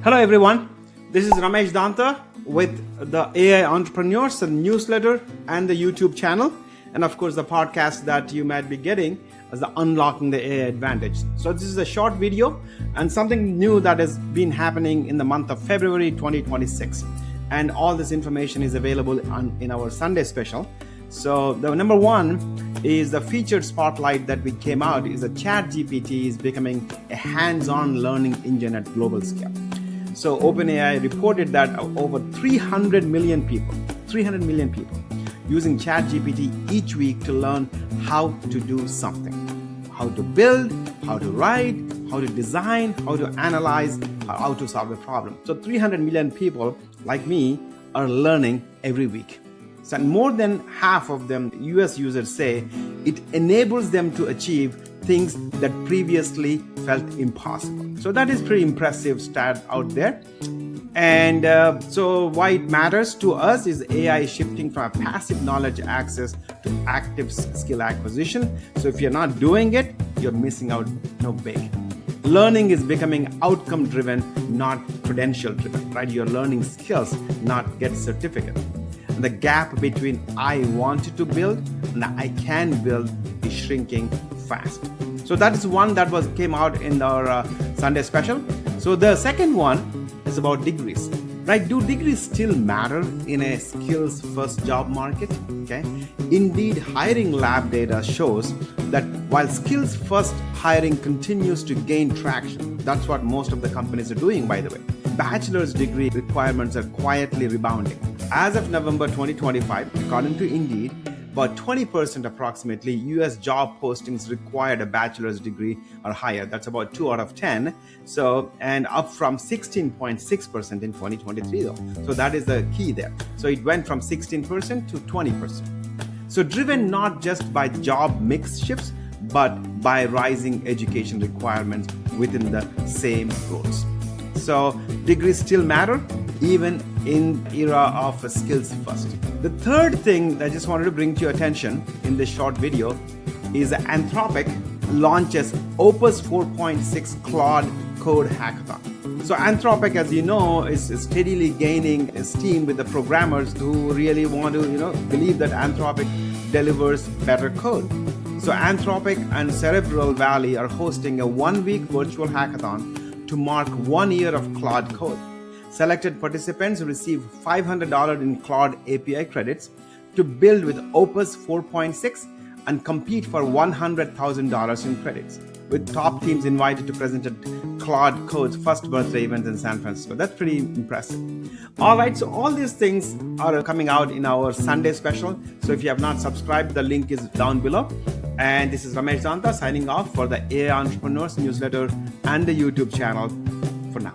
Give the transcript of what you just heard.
Hello everyone, this is Ramesh Dontha with the AI Entrepreneurs, the newsletter and the YouTube channel, and of course the podcast that you might be getting as the Unlocking the AI Advantage. So this is a short video and something new that has been happening in the month of February 2026. And all this information is available in our Sunday special. So the number one is the featured spotlight that we came out is that ChatGPT is becoming a hands-on learning engine at global scale. So OpenAI reported that over 300 million people using ChatGPT each week to learn how to do something, how to build, how to write, how to design, how to analyze, how to solve a problem. So 300 million people like me are learning every week. So more than half of them, US users say, it enables them to achieve things that previously felt impossible. So that is pretty impressive stat out there. And so why it matters to us is AI shifting from a passive knowledge access to active skill acquisition. So if you're not doing it, you're missing out big. Learning is becoming outcome driven, not credential driven, right? You're learning skills, not get certificate. And the gap between I want to build and I can build is shrinking fast. So that is one that came out in our Sunday special. So the second one is about degrees, right? Do degrees still matter in a skills first job market? Okay. Indeed, hiring lab data shows that while skills first hiring continues to gain traction, that's what most of the companies are doing, by the way. Bachelor's degree requirements are quietly rebounding. As of November 2025, according to Indeed, about 20% approximately US job postings required a bachelor's degree or higher. That's about 2 out of 10. So, and up from 16.6% in 2023 though. So that is the key there. So it went from 16% to 20%. So driven not just by job mix shifts, but by rising education requirements within the same roles. So degrees still matter even in era of skills first. The third thing that I just wanted to bring to your attention in this short video is Anthropic launches Opus 4.6 Cloud Code Hackathon. So Anthropic, as you know, is steadily gaining steam with the programmers who really want to, believe that Anthropic delivers better code. So Anthropic and Cerebral Valley are hosting a one-week virtual hackathon to mark 1 year of Cloud Code. Selected participants receive $500 in Cloud API credits to build with Opus 4.6 and compete for $100,000 in credits, with top teams invited to present at Cloud Code's first birthday event in San Francisco. That's pretty impressive. All right, so all these things are coming out in our Sunday special. So if you have not subscribed, the link is down below. And this is Ramesh Dontha signing off for the AI Entrepreneurs newsletter and the YouTube channel for now.